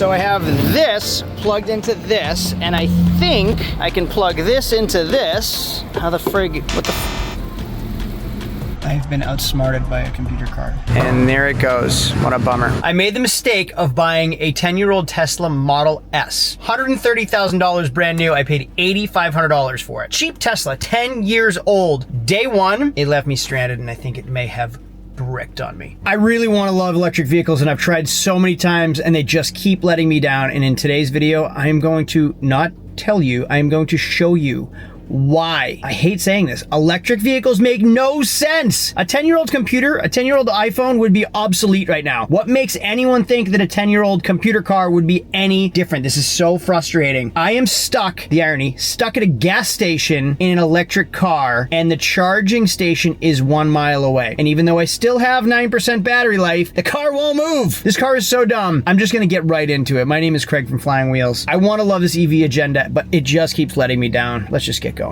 So I have this plugged into this, and I think I can plug this into this. How the frig, what the I've been outsmarted by a computer card. And there it goes. What a bummer. I made the mistake of buying a 10-year-old Tesla Model S. $130,000 brand new. I paid $8,500 for it. Cheap Tesla, 10 years old. Day one, it left me stranded, and I think it may have bricked on me. I really want to love electric vehicles, and I've tried so many times, and they just keep letting me down. And in today's video, I am going to not tell you, I am going to show you why. I hate saying this. Electric vehicles make no sense. A 10-year-old computer, a 10-year-old iPhone would be obsolete right now. What makes anyone think that a 10-year-old computer car would be any different? This is so frustrating. I am stuck, the irony, stuck at a gas station in an electric car, and the charging station is 1 mile away. And even though I still have 9% battery life, the car won't move. This car is so dumb. I'm just gonna get right into it. My name is Craig from Flying Wheels. I want to love this EV agenda, but it just keeps letting me down. Let's just get going.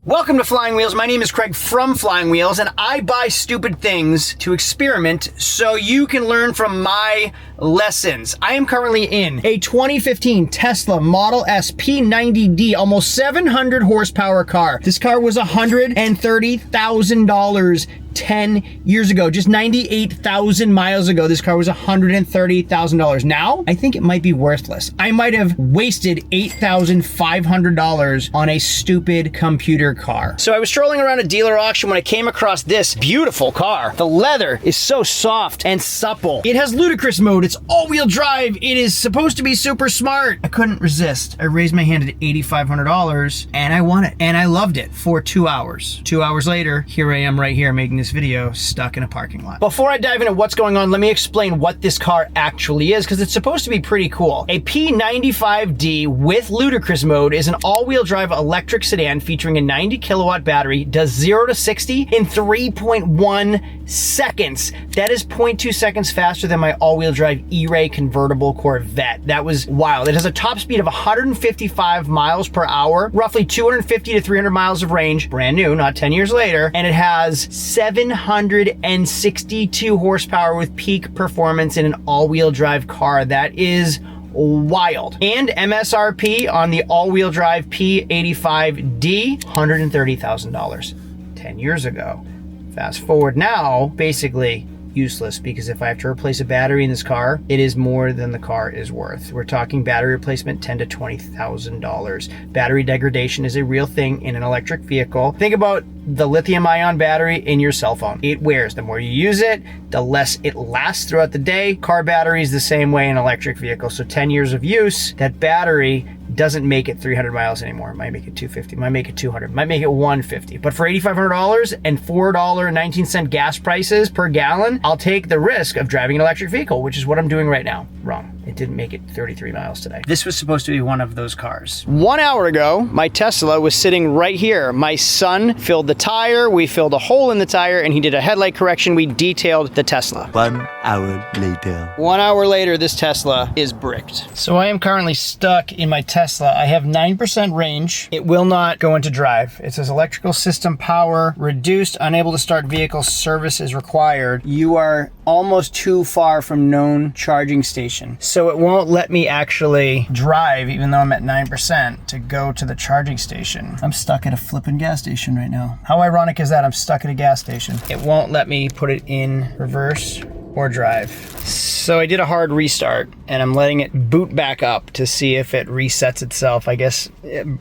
Welcome to Flying Wheels. My name is Craig from Flying Wheels, and I buy stupid things to experiment so you can learn from my lessons. I am currently in a 2015 Tesla Model S P90D, almost 700 horsepower car. This car was $130,000 10 years ago. Just 98,000 miles ago, this car was $130,000. Now, I think it might be worthless. I might have wasted $8,500 on a stupid computer car. So I was strolling around a dealer auction when I came across this beautiful car. The leather is so soft and supple. It has ludicrous mode. It's all-wheel drive. It is supposed to be super smart. I couldn't resist. I raised my hand at $8,500 and I won it. And I loved it for 2 hours. 2 hours later, here I am right here making this video stuck in a parking lot. Before I dive into what's going on, let me explain what this car actually is, because it's supposed to be pretty cool. A P95D with ludicrous mode is an all-wheel drive electric sedan featuring a 90 kilowatt battery, does 0 to 60 in 3.1 seconds. That is 0.2 seconds faster than my all-wheel drive E-Ray convertible Corvette. That was wild. It has a top speed of 155 miles per hour, roughly 250 to 300 miles of range, brand new, not 10 years later, and it has 762 horsepower with peak performance in an all-wheel drive car. That is wild. And MSRP on the all-wheel drive P85d, $130,000 10 years ago. Fast forward now, basically useless, because if I have to replace a battery in this car, it is more than the car is worth. We're talking battery replacement, $10,000 to $20,000. Battery degradation is a real thing in an electric vehicle. Think about the lithium-ion battery in your cell phone. It wears. The more you use it, the less it lasts throughout the day. Car battery is the same way in electric vehicles. So 10 years of use, that battery doesn't make it 300 miles anymore. It might make it 250, might make it 200, might make it 150. But for $8,500 and $4.19 gas prices per gallon, I'll take the risk of driving an electric vehicle, which is what I'm doing right now. Wrong. It didn't make it 33 miles today. This was supposed to be one of those cars. 1 hour ago, my Tesla was sitting right here. My son filled the tire, we filled a hole in the tire, and he did a headlight correction. We detailed the Tesla. 1 hour later. 1 hour later, this Tesla is bricked. So I am currently stuck in my Tesla. I have 9% range. It will not go into drive. It says electrical system power reduced, unable to start vehicle, service is required. You are almost too far from known charging station. So it won't let me actually drive, even though I'm at 9%, to go to the charging station. I'm stuck at a flipping gas station right now. How ironic is that? I'm stuck at a gas station. It won't let me put it in reverse or drive. So I did a hard restart, and I'm letting it boot back up to see if it resets itself. I guess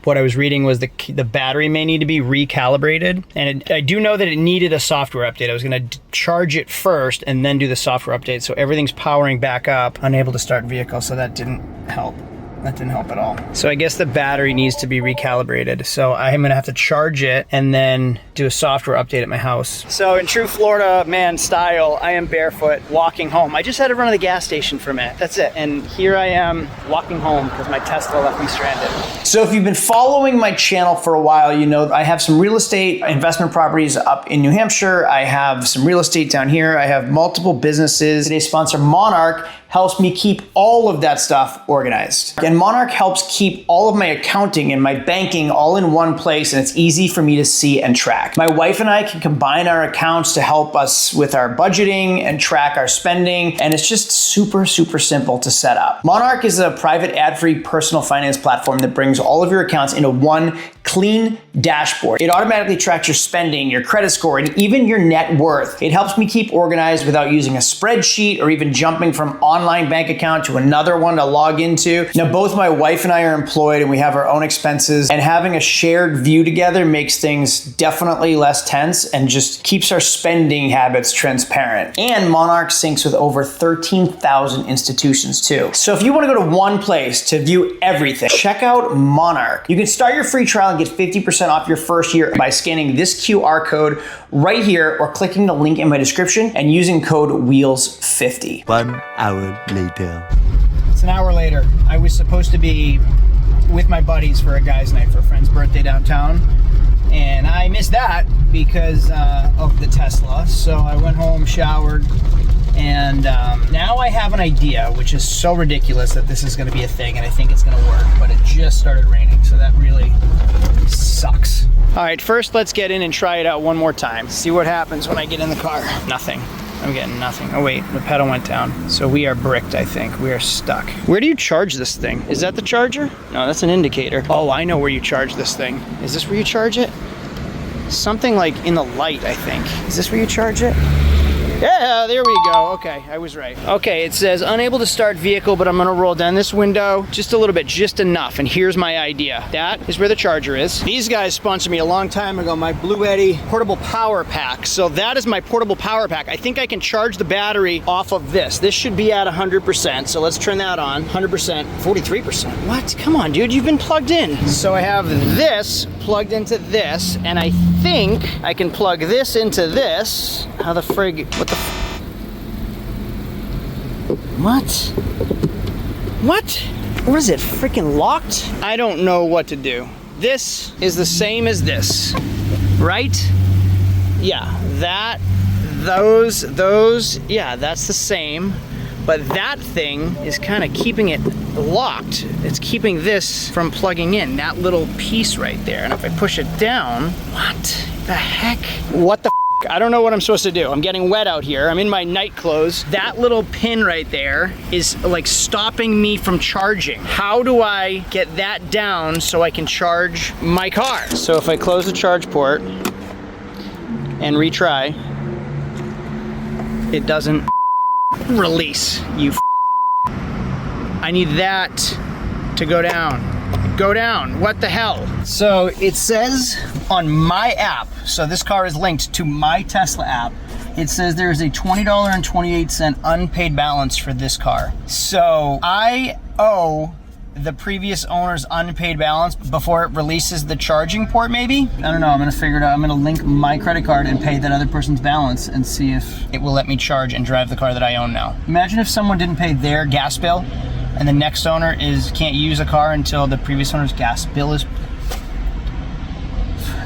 what I was reading was the battery may need to be recalibrated, and I do know that it needed a software update. I was gonna charge it first and then do the software update, so everything's powering back up, unable to start vehicle, so that didn't help. That didn't help at all. So I guess the battery needs to be recalibrated. So I'm gonna have to charge it and then do a software update at my house. So in true Florida man style, I am barefoot walking home. I just had to run to the gas station for a minute. That's it. And here I am walking home because my Tesla left me stranded. So if you've been following my channel for a while, you know I have some real estate investment properties up in New Hampshire. I have some real estate down here. I have multiple businesses. Today's sponsor, Monarch, helps me keep all of that stuff organized. And Monarch helps keep all of my accounting and my banking all in one place, and it's easy for me to see and track. My wife and I can combine our accounts to help us with our budgeting and track our spending, and it's just super, super simple to set up. Monarch is a private ad-free personal finance platform that brings all of your accounts into one clean dashboard. It automatically tracks your spending, your credit score, and even your net worth. It helps me keep organized without using a spreadsheet or even jumping from online bank account to another one to log into. Now, both my wife and I are employed and we have our own expenses, and having a shared view together makes things definitely less tense and just keeps our spending habits transparent. And Monarch syncs with over 13,000 institutions too. So if you want to go to one place to view everything, check out Monarch. You can start your free trial and get 50% off your first year by scanning this QR code right here or clicking the link in my description and using code WHEELS50. 1 hour later. It's an hour later. I was supposed to be with my buddies for a guy's night for a friend's birthday downtown, and I missed that because of the Tesla. So I went home, showered, and now I have an idea, which is so ridiculous that this is going to be a thing, and I think it's going to work, but it just started raining, so that really sucks. All right, first let's get in and try it out one more time. See what happens when I get in the car. Nothing. I'm getting nothing. Oh wait, the pedal went down. So we are bricked, I think. We are stuck. Where do you charge this thing? Is that the charger? No, that's an indicator. Oh, I know where you charge this thing. Is this where you charge it? Something like in the light, I think. Is this where you charge it? Yeah, there we go. Okay, I was right. Okay, it says unable to start vehicle, but I'm gonna roll down this window just a little bit, just enough. And here's my idea. That is where the charger is. These guys sponsored me a long time ago, my Blue Eddy portable power pack. So that is my portable power pack. I think I can charge the battery off of this. This should be at 100%. So let's turn that on. 100%, 43%. What? Come on, dude, you've been plugged in. So I have this plugged into this, and I think I can plug this into this. How the frig, what the What? What? Or is it freaking locked? I don't know what to do. This is the same as this, right? Yeah, those, yeah, that's the same. But that thing is kind of keeping it locked. It's keeping this from plugging in, that little piece right there. And if I push it down, what the heck? What the I don't know what I'm supposed to do. I'm getting wet out here. I'm in my night clothes. That little pin right there is like stopping me from charging. How do I get that down so I can charge my car? So if I close the charge port and retry, it doesn't release, you I need that to go down. Go down, what the hell? So it says on my app, so this car is linked to my Tesla app, it says there is a $20.28 unpaid balance for this car. So I owe the previous owner's unpaid balance before it releases the charging port, maybe? I don't know, I'm gonna figure it out. I'm gonna link my credit card and pay that other person's balance and see if it will let me charge and drive the car that I own now. Imagine if someone didn't pay their gas bill and the next owner can't use a car until the previous owner's gas bill is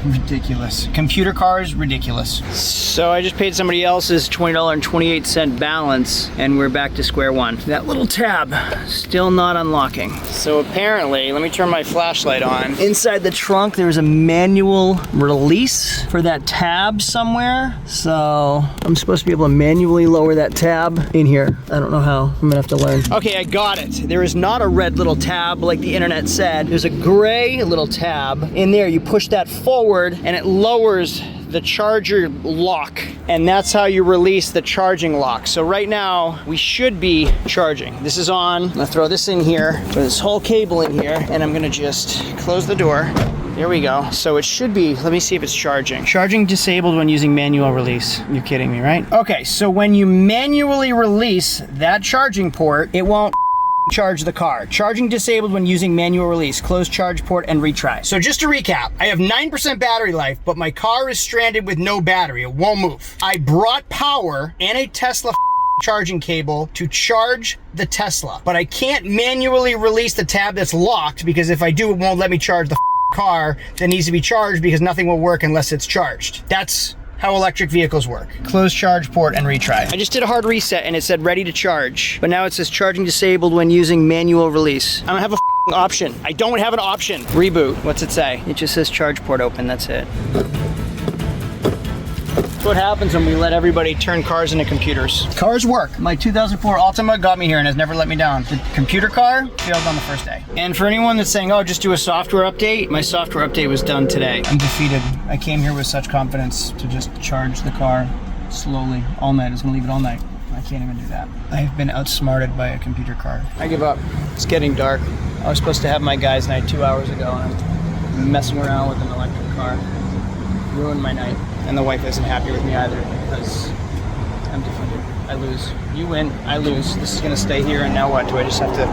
ridiculous. Computer cars, ridiculous. So I just paid somebody else's $20.28 balance and we're back to square one. That little tab still not unlocking. So apparently, let me turn my flashlight on. Inside the trunk, there's a manual release for that tab somewhere. So I'm supposed to be able to manually lower that tab in here. I don't know how. I'm gonna have to learn. Okay, I got it. There is not a red little tab like the internet said. There's a gray little tab. In there, you push that forward and it lowers the charger lock, and that's how you release the charging lock. So right now we should be charging. This is on. I'm gonna throw this in here, throw this whole cable in here, and I'm gonna just close the door. There we go. So it should be, let me see if it's charging. Charging disabled when using manual release. You're kidding me, right? Okay, so when you manually release that charging port, it won't charge the car. Charging disabled when using manual release. Close charge port and retry. So just to recap, I have 9% battery life, but my car is stranded with no battery. It won't move. I brought power and a Tesla charging cable to charge the Tesla, but I can't manually release the tab that's locked because if I do, it won't let me charge the car that needs to be charged because nothing will work unless it's charged. That's how electric vehicles work. Close charge port and retry. I just did a hard reset and it said ready to charge, but now it says charging disabled when using manual release. I don't have a option. I don't have an option. Reboot. What's it say? It just says charge port open. That's it. That's what happens when we let everybody turn cars into computers. Cars work. My 2004 Altima got me here and has never let me down. The computer car failed on the first day. And for anyone that's saying, oh, just do a software update, my software update was done today. I'm defeated. I came here with such confidence to just charge the car slowly all night. I was gonna leave it all night. I can't even do that. I've been outsmarted by a computer car. I give up. It's getting dark. I was supposed to have my guys' night 2 hours ago and I'm messing around with an electric car. Ruined my night. And the wife isn't happy with me either because I'm defeated. I lose. You win, I lose. This is gonna stay here and now what? Do I just have to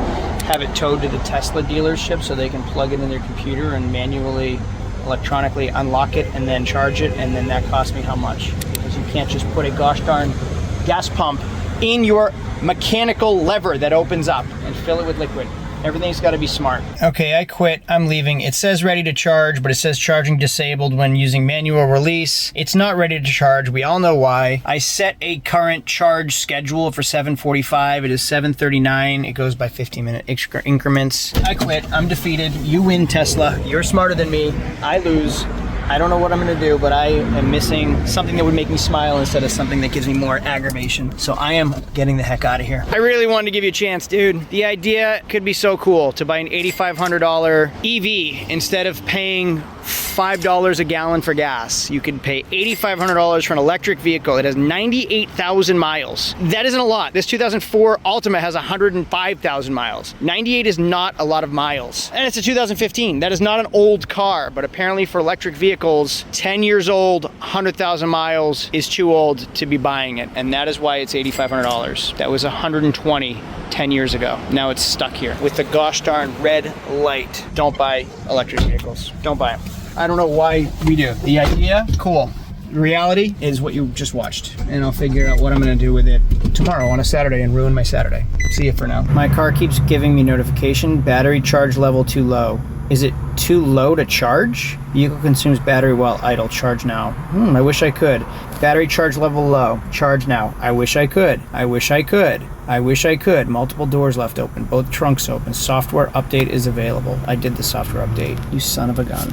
have it towed to the Tesla dealership so they can plug it in their computer and manually, electronically unlock it and then charge it, and then that costs me how much? Because you can't just put a gosh darn gas pump in your mechanical lever that opens up and fill it with liquid. Everything's got to be smart. Okay, I quit. I'm leaving. It says ready to charge, but it says charging disabled when using manual release. It's not ready to charge. We all know why. I set a current charge schedule for 7:45. It is 7:39. It goes by 15-minute increments. I quit. I'm defeated. You win, Tesla. You're smarter than me. I lose. I don't know what I'm gonna do, but I am missing something that would make me smile instead of something that gives me more aggravation. So I am getting the heck out of here. I really wanted to give you a chance, dude. The idea could be so cool to buy an $8,500 EV instead of paying $5 a gallon for gas. You could pay $8,500 for an electric vehicle. It has 98,000 miles. That isn't a lot. This 2004 Altima has 105,000 miles. 98 is not a lot of miles. And it's a 2015. That is not an old car, but apparently for electric vehicles, 10 years old, 100,000 miles is too old to be buying it. And that is why it's $8,500. That was 120 10 years ago. Now it's stuck here with the gosh darn red light. Don't buy electric vehicles. Don't buy them. I don't know why we do. The idea, cool. Reality is what you just watched. And I'll figure out what I'm gonna do with it tomorrow on a Saturday and ruin my Saturday. See you for now. My car keeps giving me notification, battery charge level too low. Is it too low to charge? Vehicle consumes battery while idle. Charge now. I wish I could. Battery charge level low. Charge now. I wish I could. I wish I could. I wish I could. Multiple doors left open. Both trunks open. Software update is available. I did the software update. You son of a gun.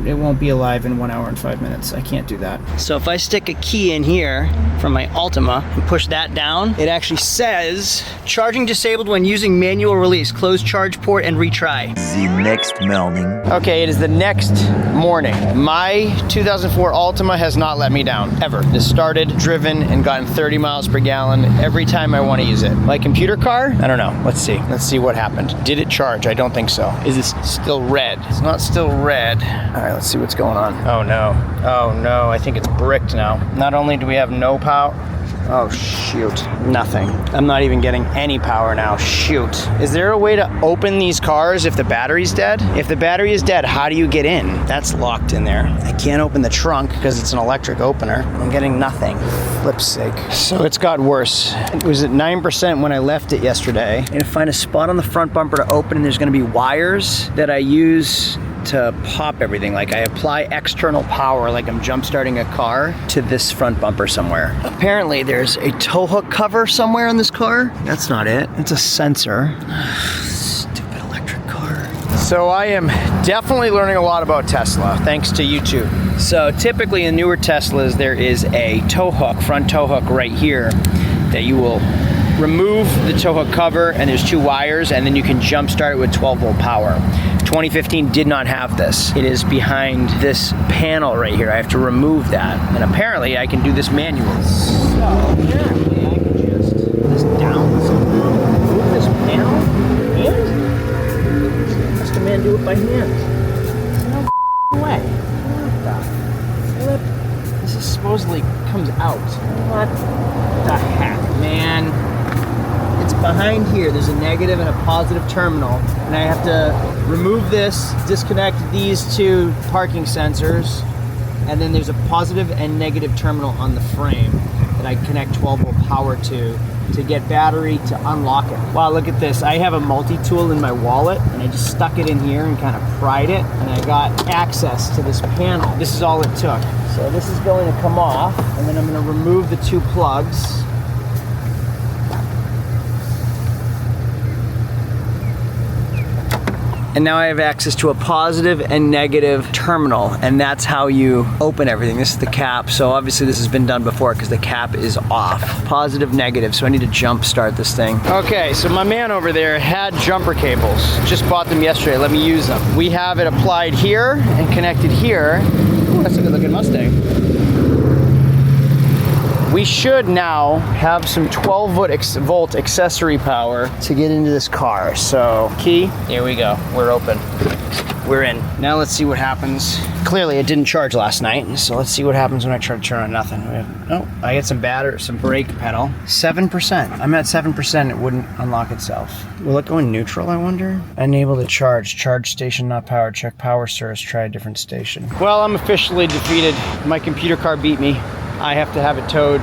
It won't be alive in 1 hour and 5 minutes. I can't do that. So if I stick a key in here from my Altima and push that down, it actually says charging disabled when using manual release. Close charge port and retry. The next morning. Okay, it is the next morning. My 2004 Altima has not let me down, ever. This started, driven, and gotten 30 miles per gallon every time I want to use it. My computer car? I don't know. Let's see. Let's see what happened. Did it charge? I don't think so. Is this still red? It's not still red. All right, let's see what's going on. Oh no. Oh no, I think it's bricked now. Not only do we have no power, oh shoot, nothing. I'm not even getting any power now, shoot. Is there a way to open these cars if the battery's dead? If the battery is dead, how do you get in? That's locked in there. I can't open the trunk because it's an electric opener. I'm getting nothing, flip's sake. So it's got worse. It was at 9% when I left it yesterday. I'm gonna find a spot on the front bumper to open, and there's gonna be wires that I use to pop everything. Like I apply external power, like I'm jump starting a car, to this front bumper somewhere. Apparently there's a tow hook cover somewhere in this car. That's not it. It's a sensor. Stupid electric car. So I am definitely learning a lot about Tesla, thanks to YouTube. So typically in newer Teslas, there is a tow hook, front tow hook right here, that you will remove the tow hook cover, and there's 2 wires, and then you can jump start it with 12-volt power. 2015 did not have this. It is behind this panel right here. I have to remove that, and apparently I can do this manually. So apparently I can just put this down somehow, remove this panel, and just a man do it by hand. No way. What the flip? This is supposedly comes out. What the heck, man? It's behind here. There's a negative and a positive terminal, and I have to remove this, disconnect these 2 parking sensors, and then there's a positive and negative terminal on the frame that I connect 12-volt power to get battery to unlock it. Wow, look at this. I have a multi-tool in my wallet, and I just stuck it in here and kind of pried it, and I got access to this panel. This is all it took. So this is going to come off, and then I'm going to remove the 2 plugs. And now I have access to a positive and negative terminal, and that's how you open everything. This is the cap, so obviously this has been done before because the cap is off. Positive, negative, so I need to jump start this thing. Okay, so my man over there had jumper cables. Just bought them yesterday, let me use them. We have it applied here and connected here. Ooh, that's a good looking Mustang. We should now have some 12-volt accessory power to get into this car. So, key, here we go. We're open. We're in. Now let's see what happens. Clearly it didn't charge last night, so let's see what happens when I try to turn on nothing. Oh, I get some brake pedal. 7%. I'm at 7%, it wouldn't unlock itself. Will it go in neutral, I wonder? Unable to charge. Charge station not powered. Check power source. Try a different station. Well, I'm officially defeated. My computer car beat me. I have to have it towed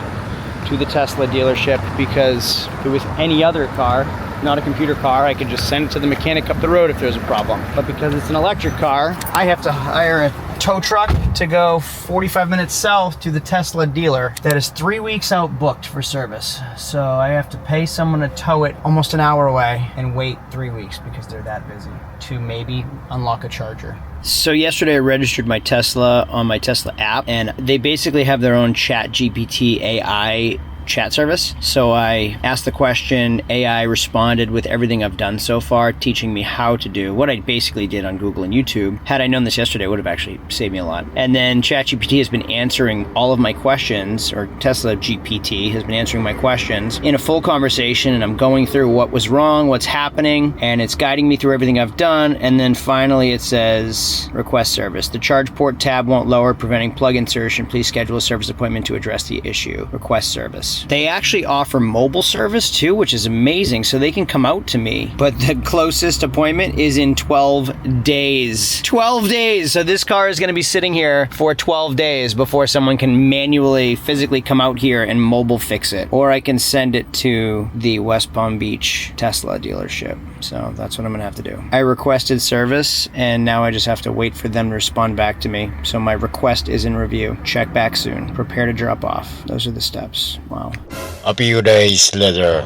to the Tesla dealership because if it was any other car, not a computer car, I could just send it to the mechanic up the road if there's a problem. But because it's an electric car, I have to hire a tow truck to go 45 minutes south to the Tesla dealer that is 3 weeks out booked for service. So I have to pay someone to tow it almost an hour away and wait 3 weeks because they're that busy to maybe unlock a charger. So yesterday I registered my Tesla on my Tesla app, and they basically have their own ChatGPT AI chat service. So I asked the question, AI responded with everything I've done so far, teaching me how to do what I basically did on Google and YouTube. Had I known this yesterday, it would have actually saved me a lot. And then ChatGPT has been answering all of my questions, or Tesla GPT has been answering my questions in a full conversation, and I'm going through what was wrong, what's happening, and it's guiding me through everything I've done. And then finally it says, request service. The charge port tab won't lower, preventing plug insertion. Please schedule a service appointment to address the issue. Request service. They actually offer mobile service too, which is amazing, so they can come out to me. But the closest appointment is in 12 days. 12 days! So this car is going to be sitting here for 12 days before someone can manually, physically come out here and mobile fix it. Or I can send it to the West Palm Beach Tesla dealership. So that's what I'm going to have to do. I requested service, and now I just have to wait for them to respond back to me. So my request is in review. Check back soon. Prepare to drop off. Those are the steps. Wow. A few days later.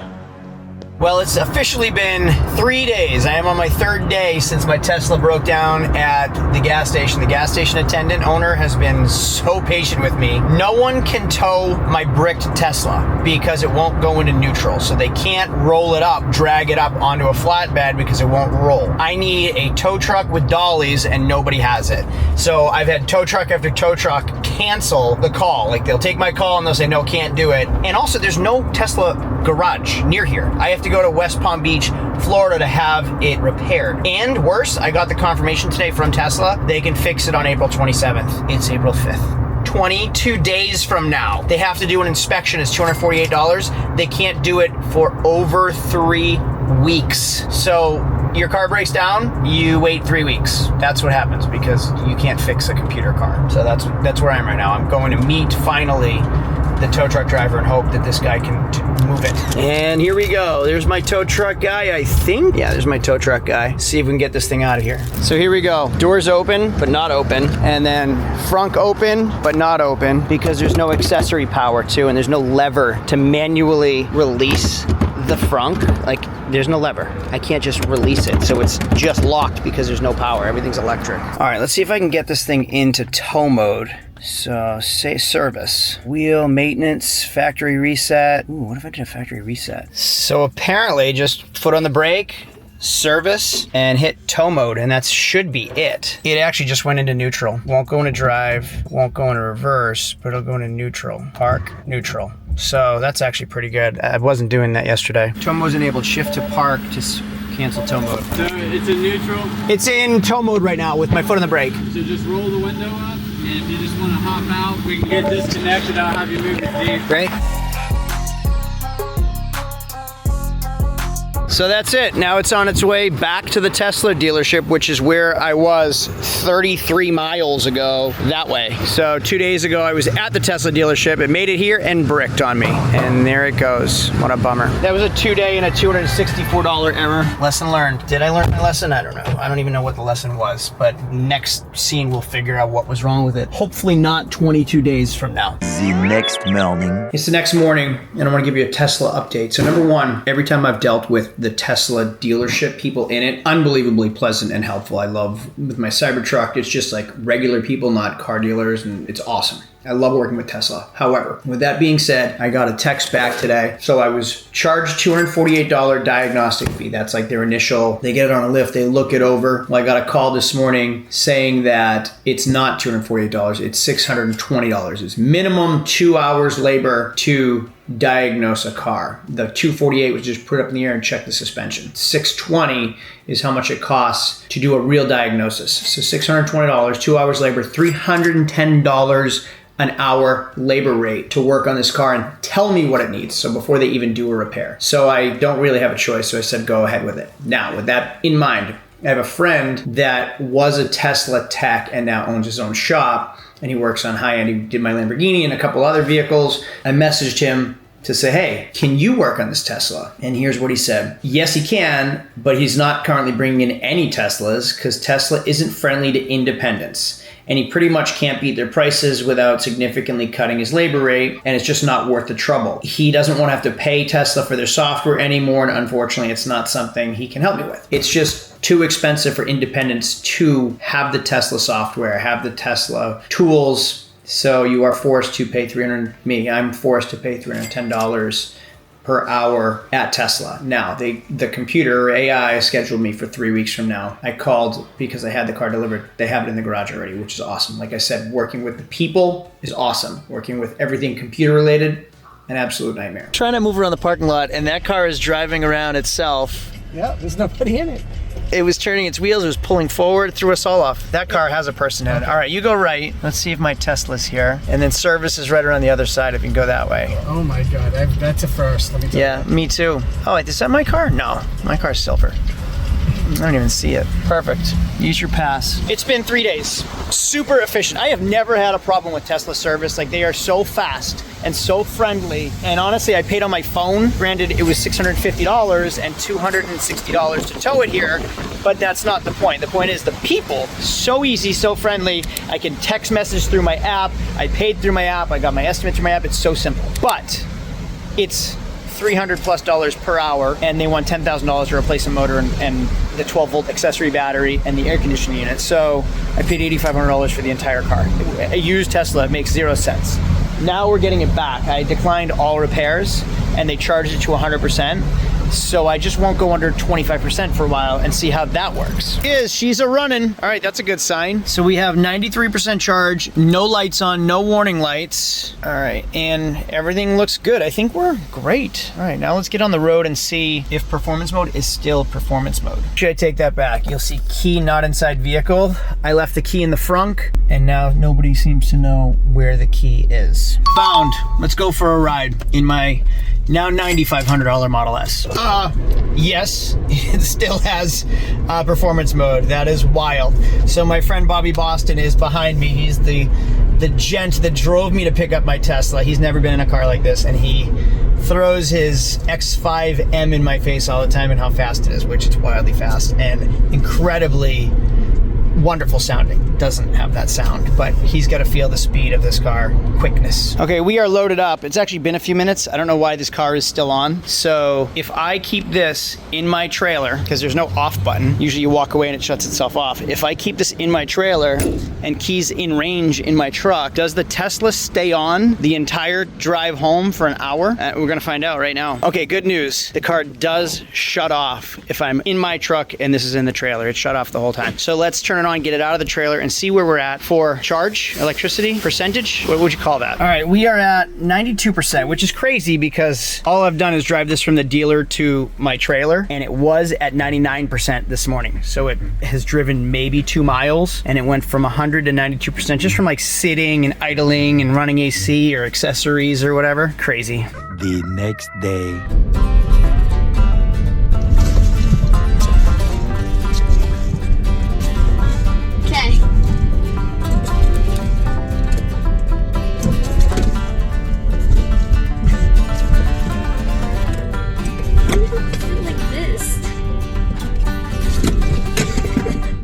Well, it's officially been 3 days. I am on my 3rd day since my Tesla broke down at the gas station. The gas station attendant owner has been so patient with me. No one can tow my bricked Tesla because it won't go into neutral. So they can't roll it up, drag it up onto a flatbed because it won't roll. I need a tow truck with dollies and nobody has it. So I've had tow truck after tow truck cancel the call. Like they'll take my call and they'll say, no, can't do it. And also there's no Tesla garage near here. I have to go to West Palm Beach, Florida to have it repaired. And worse, I got the confirmation today from Tesla. They can fix it on April 27th. It's April 5th. 22 days from now. They have to do an inspection. It's $248. They can't do it for over 3 weeks. So your car breaks down, you wait 3 weeks. That's what happens because you can't fix a computer car. So that's where I am right now. I'm going to meet finally the tow truck driver and hope that this guy can move it. And here we go. There's my tow truck guy, I think. Yeah, there's my tow truck guy. See if we can get this thing out of here. So here we go. Doors open, but not open. And then frunk open, but not open because there's no accessory power too, and there's no lever to manually release the frunk. Like, there's no lever. I can't just release it. So it's just locked because there's no power. Everything's electric. All right, let's see if I can get this thing into tow mode. So, say service. Wheel, maintenance, factory reset. Ooh, what if I did a factory reset? So apparently, just foot on the brake, service, and hit tow mode, and that should be it. It actually just went into neutral. Won't go into drive, won't go into reverse, but it'll go into neutral. Park, neutral. So that's actually pretty good. I wasn't doing that yesterday. Tow mode's enabled. Shift to park to cancel tow mode. So it's in neutral? It's in tow mode right now with my foot on the brake. So just roll the window up, and if you just want to hop out, we can get disconnected. I'll have you move your seat. Great. So that's it. Now it's on its way back to the Tesla dealership, which is where I was 33 miles ago that way. So 2 days ago, I was at the Tesla dealership. It made it here and bricked on me. And there it goes. What a bummer. That was a 2-day and a $264 error. Lesson learned. Did I learn my lesson? I don't know. I don't even know what the lesson was, but next scene we'll figure out what was wrong with it. Hopefully not 22 days from now. The next morning. It's the next morning, and I want to give you a Tesla update. So number one, every time I've dealt with the Tesla dealership, people in it, unbelievably pleasant and helpful. I love with my Cybertruck, it's just like regular people, not car dealers, and it's awesome. I love working with Tesla. However, with that being said, I got a text back today. So I was charged $248 diagnostic fee. That's like their initial, they get it on a lift, they look it over. Well, I got a call this morning saying that it's not $248, it's $620. It's minimum 2 hours labor to diagnose a car. The $248 was just put up in the air and check the suspension. $620 is how much it costs to do a real diagnosis. So $620, 2 hours labor, $310 an hour labor rate to work on this car and tell me what it needs. So before they even do a repair. So I don't really have a choice. So I said, go ahead with it. Now, with that in mind, I have a friend that was a Tesla tech and now owns his own shop. And he works on high-end. He did my Lamborghini and a couple other vehicles. I messaged him to say, hey, can you work on this Tesla? And here's what he said. Yes, he can, but he's not currently bringing in any Teslas because Tesla isn't friendly to independents. And he pretty much can't beat their prices without significantly cutting his labor rate, and it's just not worth the trouble. He doesn't want to have to pay Tesla for their software anymore, and unfortunately, it's not something he can help me with. It's just too expensive for independents to have the Tesla software, have the Tesla tools, so you are forced to pay I'm forced to pay $310 per hour at Tesla. Now, the computer or AI scheduled me for 3 weeks from now. I called because I had the car delivered. They have it in the garage already, which is awesome. Like I said, working with the people is awesome. Working with everything computer related, an absolute nightmare. Trying to move around the parking lot, and that car is driving around itself. Yeah, there's nobody in it. It was turning its wheels, it was pulling forward, threw us all off. That car has a person in it. All right, you go right. Let's see if my Tesla's here. And then service is right around the other side if you can go that way. Oh my God, that's a first, let me tell you. Yeah, me too. Oh, wait, is that my car? No, my car's silver. I don't even see it. Perfect. Use your pass. It's been 3 days. Super efficient. I have never had a problem with Tesla service. Like, they are so fast and so friendly. And honestly, I paid on my phone. Granted, it was $650 and $260 to tow it here, but that's not the point. The point is the people, so easy, so friendly. I can text message through my app. I paid through my app. I got my estimate through my app. It's so simple. But it's $300+ per hour, and they want $10,000 to replace a motor and the 12-volt accessory battery and the air conditioning unit. So I paid $8,500 for the entire car. A used Tesla, it makes 0 cents. Now we're getting it back. I declined all repairs, and they charged it to 100%. So I just won't go under 25% for a while and see how that works. She's a running. All right, that's a good sign. So we have 93% charge, no lights on, no warning lights. All right, and everything looks good. I think we're great. All right, now let's get on the road and see if performance mode is still performance mode. Should I take that back? You'll see key not inside vehicle. I left the key in the frunk, and now nobody seems to know where the key is. Found. Let's go for a ride in my now $9,500 Model S. Yes, it still has performance mode. That is wild. So my friend Bobby Boston is behind me. He's the gent that drove me to pick up my Tesla. He's never been in a car like this, and he throws his X5M in my face all the time and how fast it is, which it's wildly fast and incredibly wonderful sounding. Doesn't have that sound, but he's got to feel the speed of this car, quickness. Okay, we are loaded up. It's actually been a few minutes. I don't know why this car is still on. So if I keep this in my trailer, because there's no off button, usually you walk away and it shuts itself off. If I keep this in my trailer and keys in range in my truck, does the Tesla stay on the entire drive home for an hour? We're gonna find out right now. Okay, good news. The car does shut off if I'm in my truck and this is in the trailer. It's shut off the whole time. So let's turn it on, get it out of the trailer, and see where we're at for charge, electricity, percentage. What would you call that? All right, we are at 92%, which is crazy because all I've done is drive this from the dealer to my trailer, and it was at 99% this morning. So it has driven maybe 2 miles, and it went from 100 to 92% just from like sitting and idling and running AC or accessories or whatever. Crazy. The next day.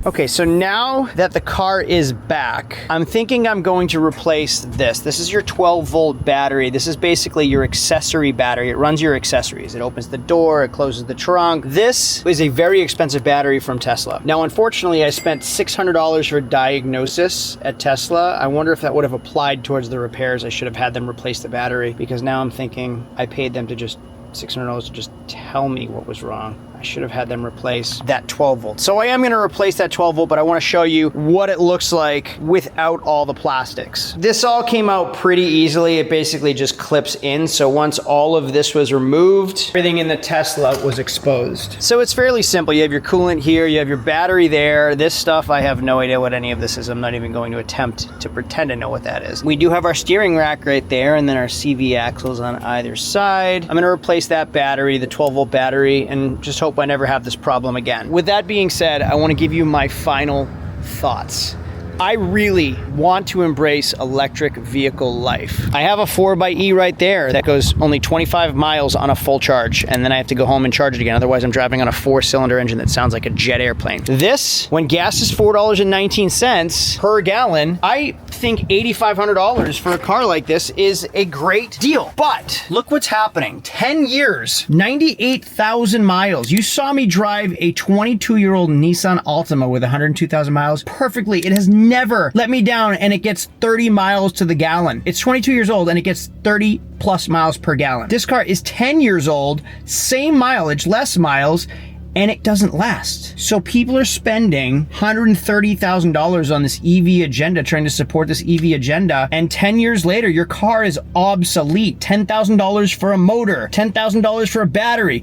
Okay, so now that the car is back, I'm thinking I'm going to replace this. This is your 12-volt battery. This is basically your accessory battery. It runs your accessories. It opens the door, it closes the trunk. This is a very expensive battery from Tesla. Now, unfortunately, I spent $600 for diagnosis at Tesla. I wonder if that would have applied towards the repairs. I should have had them replace the battery, because now I'm thinking I paid them to just $600 to just tell me what was wrong. I should have had them replace that 12 volt. So I am going to replace that 12 volt, but I want to show you what it looks like without all the plastics. This all came out pretty easily. It basically just clips in. So once all of this was removed, everything in the Tesla was exposed. So it's fairly simple. You have your coolant here, you have your battery there. This stuff, I have no idea what any of this is. I'm not even going to attempt to pretend to know what that is. We do have our steering rack right there, and then our CV axles on either side. I'm going to replace that battery, the 12 volt battery, and just hope I never have this problem again. With that being said, I want to give you my final thoughts. I really want to embrace electric vehicle life. I have a 4xe right there that goes only 25 miles on a full charge, and then I have to go home and charge it again. Otherwise, I'm driving on a 4-cylinder engine that sounds like a jet airplane. This, when gas is $4.19 per gallon, I think $8,500 for a car like this is a great deal. But look what's happening. 10 years, 98,000 miles. You saw me drive a 22-year-old Nissan Altima with 102,000 miles perfectly. It has never let me down, and it gets 30 miles to the gallon. It's 22 years old and it gets 30 plus miles per gallon. This car is 10 years old, same mileage, less miles, and it doesn't last. So people are spending $130,000 on this EV agenda, trying to support this EV agenda, and 10 years later, your car is obsolete. $10,000 for a motor, $10,000 for a battery,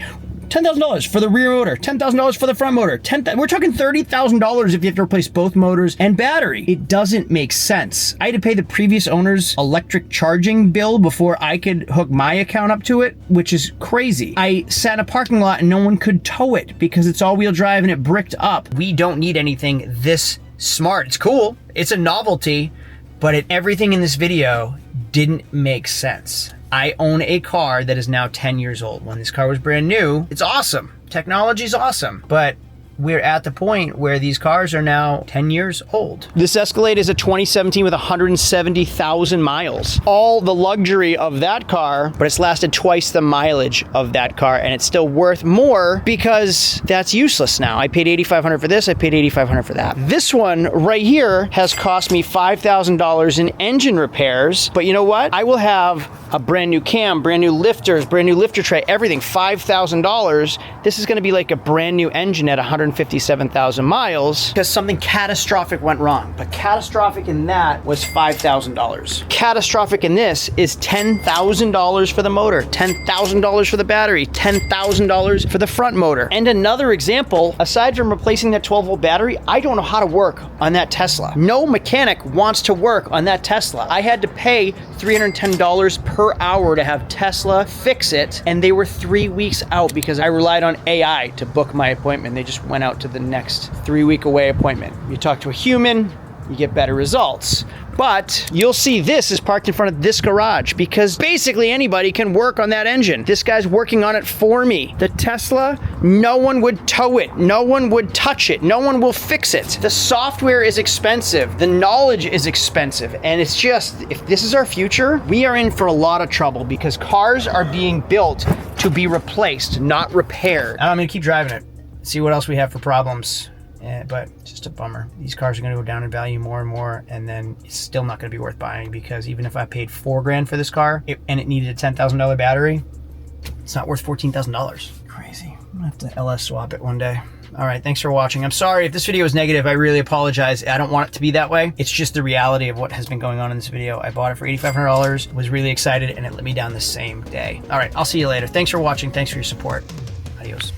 $10,000 for the rear motor, $10,000 for the front motor. We're talking $30,000 if you have to replace both motors and battery. It doesn't make sense. I had to pay the previous owner's electric charging bill before I could hook my account up to it, which is crazy. I sat in a parking lot and no one could tow it because it's all-wheel drive and it bricked up. We don't need anything this smart. It's cool. It's a novelty, but everything in this video didn't make sense. I own a car that is now 10 years old. When this car was brand new, it's awesome. Technology's awesome, but we're at the point where these cars are now 10 years old. This Escalade is a 2017 with 170,000 miles. All the luxury of that car, but it's lasted twice the mileage of that car, and it's still worth more because that's useless now. I paid $8,500 for this, I paid $8,500 for that. This one right here has cost me $5,000 in engine repairs, but you know what? I will have a brand new cam, brand new lifters, brand new lifter tray, everything, $5,000. This is gonna be like a brand new engine at 157,000 miles because something catastrophic went wrong. But catastrophic in that was $5,000. Catastrophic in this is $10,000 for the motor, $10,000 for the battery, $10,000 for the front motor. And another example, aside from replacing that 12-volt battery, I don't know how to work on that Tesla. No mechanic wants to work on that Tesla. I had to pay $310 per hour to have Tesla fix it, and they were 3 weeks out because I relied on AI to book my appointment. They just went out to the next 3 week away appointment. You talk to a human, you get better results. But you'll see this is parked in front of this garage because basically anybody can work on that engine. This guy's working on it for me. The Tesla, no one would tow it. No one would touch it. No one will fix it. The software is expensive. The knowledge is expensive. And it's just, if this is our future, we are in for a lot of trouble because cars are being built to be replaced, not repaired. I'm gonna keep driving it. See what else we have for problems. Yeah, but it's just a bummer. These cars are going to go down in value more and more, and then it's still not going to be worth buying because even if I paid $4 grand for this car and it needed a $10,000 battery, it's not worth $14,000. Crazy. I'm gonna have to LS swap it one day. All right, thanks for watching. I'm sorry if this video is negative. I really apologize. I don't want it to be that way. It's just the reality of what has been going on in this video. I bought it for $8,500, was really excited, and it let me down the same day. All right, I'll see you later. Thanks for watching. Thanks for your support. Adios.